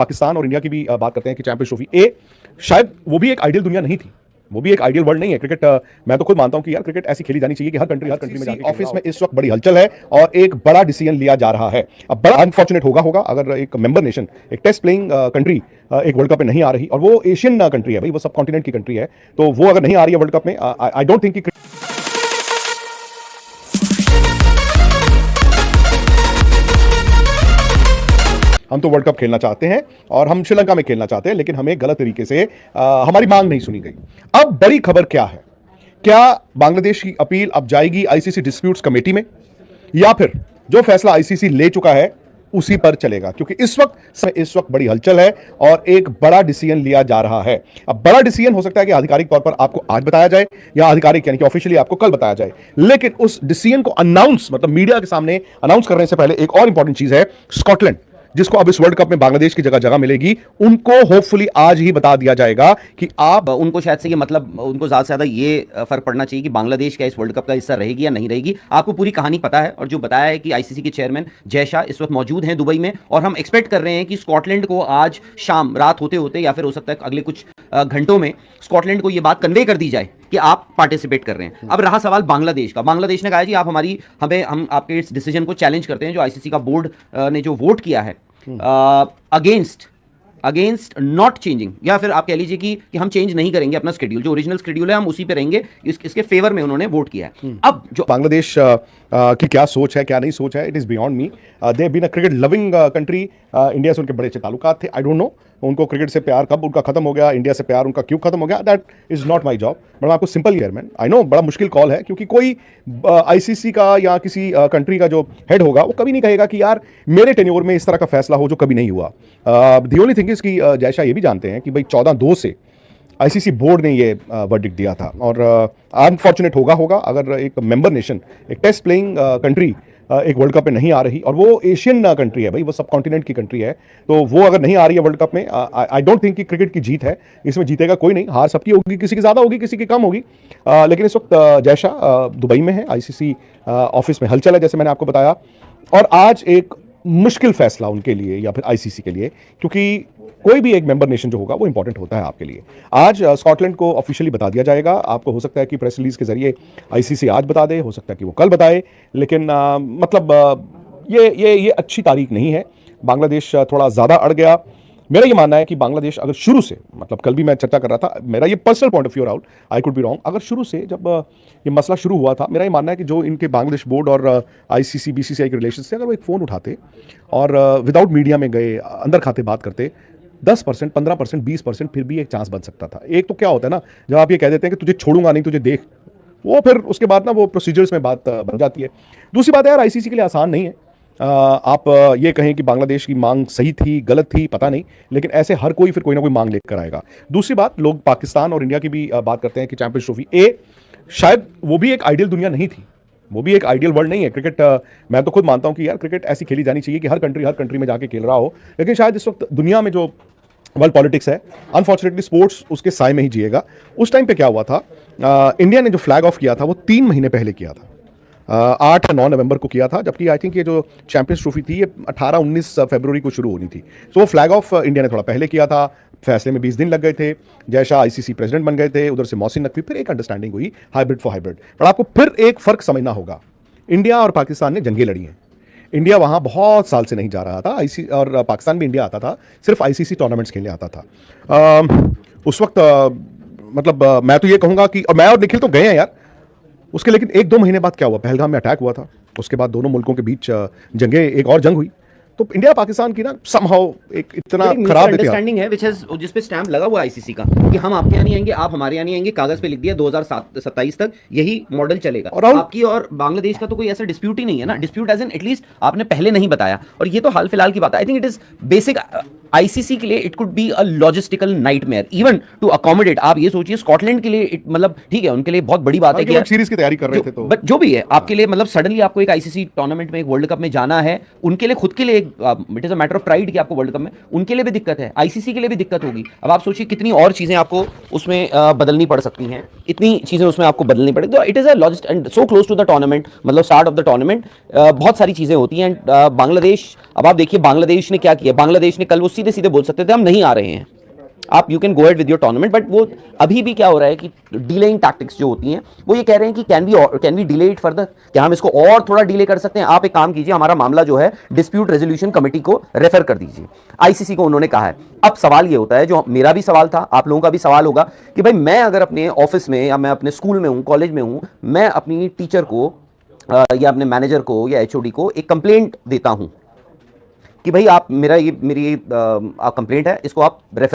पाकिस्तान और इंडिया की भी बात करते हैं कि चैंपियंस ट्रॉफी शायद वो भी एक आइडियल दुनिया नहीं थी, वो भी एक आइडियल वर्ल्ड नहीं है। क्रिकेट मैं तो खुद मानता हूं कि यार क्रिकेट ऐसी खेली जानी चाहिए कि हर कंट्री में जाके ऑफिस में इस वक्त बड़ी हलचल है और एक बड़ा डिसीजन लिया जा रहा है। अब बड़ा अनफॉर्चुनेट होगा अगर एक मेंबर नेशन, एक टेस्ट प्लेइंग कंट्री एक वर्ल्ड कप में नहीं आ रही, और वो एशियन कंट्री है भाई, वो सब कॉन्टिनेंट की कंट्री है, तो वो अगर नहीं आ रही है वर्ल्ड कप में, आई डोंट थिंक कि हम तो वर्ल्ड कप खेलना चाहते हैं और हम श्रीलंका में खेलना चाहते हैं, लेकिन हमें गलत तरीके से हमारी मांग नहीं सुनी गई। अब बड़ी खबर क्या है, क्या बांग्लादेश की अपील अब जाएगी आईसीसी डिस्प्यूट्स कमेटी में, या फिर जो फैसला आईसीसी ले चुका है उसी पर चलेगा? क्योंकि इस वक्त बड़ी हलचल है और एक बड़ा डिसीजन लिया जा रहा है। अब बड़ा डिसीजन हो सकता है कि आधिकारिक तौर पर आपको आज बताया जाए, या आधिकारिक यानी कि ऑफिशियली आपको कल बताया जाए, लेकिन उस डिसीजन को अनाउंस, मतलब मीडिया के सामने अनाउंस करने से पहले एक और इंपॉर्टेंट चीज है, स्कॉटलैंड जिसको अब इस वर्ल्ड कप में बांग्लादेश की जगह मिलेगी, उनको होपफुली आज ही बता दिया जाएगा कि आप उनको शायद से ये, मतलब उनको ज़्यादा से ज़्यादा ये फर्क पड़ना चाहिए कि बांग्लादेश क्या इस वर्ल्ड कप का हिस्सा रहेगी या नहीं रहेगी। आपको पूरी कहानी पता है, और जो बताया है कि आईसीसी के चेयरमैन जय शाह इस वक्त मौजूद हैं दुबई में, और हम एक्सपेक्ट कर रहे हैं कि स्कॉटलैंड को आज शाम, रात होते होते या फिर हो सकता है अगले कुछ घंटों में स्कॉटलैंड को ये बात कन्वे कर दी जाए कि आप पार्टिसिपेट कर रहे हैं। अब रहा सवाल बांग्लादेश का। बांग्लादेश ने कहा जी आप हम आपके इस डिसीजन को चैलेंज करते हैं, जो आईसीसी का बोर्ड ने जो वोट किया है अगेंस्ट नॉट चेंजिंग, या फिर आप कह लीजिए कि हम चेंज नहीं करेंगे अपना शेड्यूल, जो ओरिजिनल शेड्यूल है हम उसी पे रहेंगे, इसके फेवर में उन्होंने वोट किया है। अब जो बांग्लादेश की क्या सोच है, क्या नहीं सोच है, it is beyond me. They have been a cricket loving country. India से उनके बड़े अच्छे ताल्लुकात थे। आई डोंट नो उनको क्रिकेट से प्यार कब उनका खत्म हो गया, इंडिया से प्यार उनका क्यों खत्म हो गया, that is not my job. But मैं आपको सिंपल चेयरमैन, आई नो बड़ा मुश्किल कॉल है, क्योंकि कोई आईसीसी का या किसी कंट्री का जो हेड होगा वो कभी नहीं कहेगा कि यार मेरे टेन्योर में इस तरह का फैसला हो जो कभी नहीं हुआ। द ओनली थिंग इज कि जय शाह ये भी जानते हैं कि भाई 14-2 से आईसीसी बोर्ड ने ये वर्डिक्ट दिया था, और अनफॉर्चुनेट होगा अगर एक मेंबर नेशन, एक टेस्ट प्लेइंग कंट्री एक वर्ल्ड कप में नहीं आ रही, और वो एशियन कंट्री है भाई, वो सब कॉन्टिनेंट की कंट्री है, तो वो अगर नहीं आ रही है वर्ल्ड कप में, आई डोंट थिंक कि क्रिकेट की जीत है, इसमें जीतेगा कोई नहीं, हार सबकी होगी, किसी की ज़्यादा होगी, किसी की कम होगी। लेकिन इस वक्त जय शाह दुबई में है, आईसीसी ऑफिस में हलचल है जैसे मैंने आपको बताया, और आज एक मुश्किल फैसला उनके लिए या फिर आईसीसी के लिए, क्योंकि कोई भी एक मेंबर नेशन जो होगा वो इंपॉर्टेंट होता है आपके लिए। आज स्कॉटलैंड को ऑफिशियली बता दिया जाएगा। आपको हो सकता है कि प्रेस रिलीज के जरिए आईसीसी आज बता दे, हो सकता है कि वो कल बताए, लेकिन ये अच्छी तारीख नहीं है। बांग्लादेश थोड़ा ज़्यादा अड़ गया। मेरा ये मानना है कि बांग्लादेश अगर शुरू से, मतलब कल भी मैं चर्चा कर रहा था, मेरा ये personal point of view out, I could be wrong, अगर शुरू से जब ये मसला शुरू हुआ था, मेरा ये मानना है कि जो इनके बांग्लादेश बोर्ड और आईसीसी बीसीसीआई के रिलेशन से अगर वो एक फ़ोन उठाते और विदाउट मीडिया में गए, अंदर खाते बात करते, 10%, 15%, 20% फिर भी एक चांस बन सकता था। एक तो क्या होता है ना, जब आप ये कह देते हैं कि तुझे छोड़ूंगा नहीं, तुझे देख, वो फिर उसके बाद ना वो प्रोसीजर्स में बात बन जाती है। दूसरी बात है यार, आईसीसी के लिए आसान नहीं है। आप ये कहें कि बांग्लादेश की मांग सही थी, गलत थी, पता नहीं, लेकिन ऐसे हर कोई फिर कोई ना कोई मांग लेकर आएगा। दूसरी बात, लोग पाकिस्तान और इंडिया की भी बात करते हैं कि चैंपियंस ट्रॉफी शायद वो भी एक आइडियल दुनिया नहीं थी, वो भी एक आइडियल वर्ल्ड नहीं है। क्रिकेट मैं तो खुद मानता हूं कि यार क्रिकेट ऐसी खेली जानी चाहिए कि हर कंट्री में जाके खेल रहा हो, लेकिन शायद इस वक्त दुनिया में जो वर्ल्ड पॉलिटिक्स है, अनफॉर्चुनेटली स्पोर्ट्स उसके साए में ही जिएगा। उस टाइम पे क्या हुआ था, इंडिया ने जो फ्लैग ऑफ किया था वो 3 महीने पहले किया था, 8 या 9 नवंबर को किया था, जबकि आई थिंक ये जो चैंपियंस ट्रॉफी थी ये 18-19 फरवरी को शुरू होनी थी। तो वो फ्लैग ऑफ इंडिया ने थोड़ा पहले किया था, फैसले में 20 दिन लग गए थे, जय शाह आईसीसी प्रेसिडेंट बन गए थे, उधर से मोहसिन नकवी, फिर एक अंडरस्टैंडिंग हुई हाइब्रिड फॉर हाइब्रिड। पर आपको फिर एक फर्क समझना होगा, इंडिया और पाकिस्तान ने जंगें लड़ी हैं। इंडिया वहाँ बहुत साल से नहीं जा रहा था, और पाकिस्तान भी इंडिया आता था, सिर्फ आईसीसी टूर्नामेंट्स खेलने आता था। उस वक्त मतलब मैं तो ये कहूँगा कि, और मैं और निखिल तो गए हैं यार उसके, लेकिन 1-2 महीने बाद क्या हुआ, पहलगाम में अटैक हुआ था, उसके बाद दोनों मुल्कों के बीच जंगें, एक और जंग हुई, तो इंडिया पाकिस्तान की ना समहाउ एक इतना खराब अंडरस्टैंडिंग है जिस पे स्टैंप लगा हुआ आईसीसी का कि हम आपके यहाँ नहीं आएंगे, आप हमारे यहाँ नहीं आएंगे, कागज पे लिख दिया 2027 तक यही मॉडल चलेगा। और आपकी और बांग्लादेश का तो कोई ऐसा डिस्प्यूट ही नहीं है ना, डिस्प्यूट एज एन एटलीस्ट आपने पहले नहीं बताया, और ये तो हाल फिलहाल की बात है। I think it is basic ICC के लिए it could be a logistical nightmare even to accommodate. आप ये सोचिए स्कॉटलैंड के लिए मतलब ठीक है, उनके लिए बहुत बड़ी बात है कि सीरीज की तैयारी कर रहे थे, तो बट जो भी है आपके लिए, मतलब सडनली आपको एक आईसीसी टूर्नामेंट में, एक वर्ल्ड कप में जाना है, उनके लिए खुद के लिए एक it is a matter of pride कि आपको वर्ल्ड कप में, उनके लिए भी दिक्कत है, आईसीसी के लिए भी दिक्कत होगी। अब आप सोचिए कितनी और चीज़ें आपको उसमें बदलनी पड़ सकती हैं, इतनी चीज़ें उसमें आपको बदलनी पड़ेगी। तो it is a logist and so close to the tournament, मतलब स्टार्ट ऑफ द टूर्नामेंट, बहुत सारी चीज़ें होती हैं। बांग्लादेश, अब आप देखिए बांग्लादेश ने क्या किया। बांग्लादेश ने कल वो सीधे सीधे बोल सकते थे हम नहीं आ रहे हैं, आप you can go ahead with your tournament, but वो अभी भी क्या हो रहा है कि डिलेइंग टैक्टिक्स जो होती हैं वो ये कह रहे हैं कि can we delay it further, क्या हम इसको और थोड़ा डिले कर सकते हैं। आप एक काम कीजिए, हमारा मामला जो है डिस्प्यूट रेजोल्यूशन कमेटी को रेफर कर दीजिए, आईसीसी को उन्होंने कहा है। अब सवाल ये होता है, जो मेरा भी सवाल था, आप लोगों का भी सवाल होगा कि भाई मैं अगर अपने ऑफिस में या मैं अपने स्कूल में हूँ, कॉलेज में हूँ, मैं अपनी टीचर को या अपने मैनेजर को या एचओडी को एक कंप्लेंट देता हूँ कि भाई आप मेरी कंप्लेंट है, इसको आप रेफर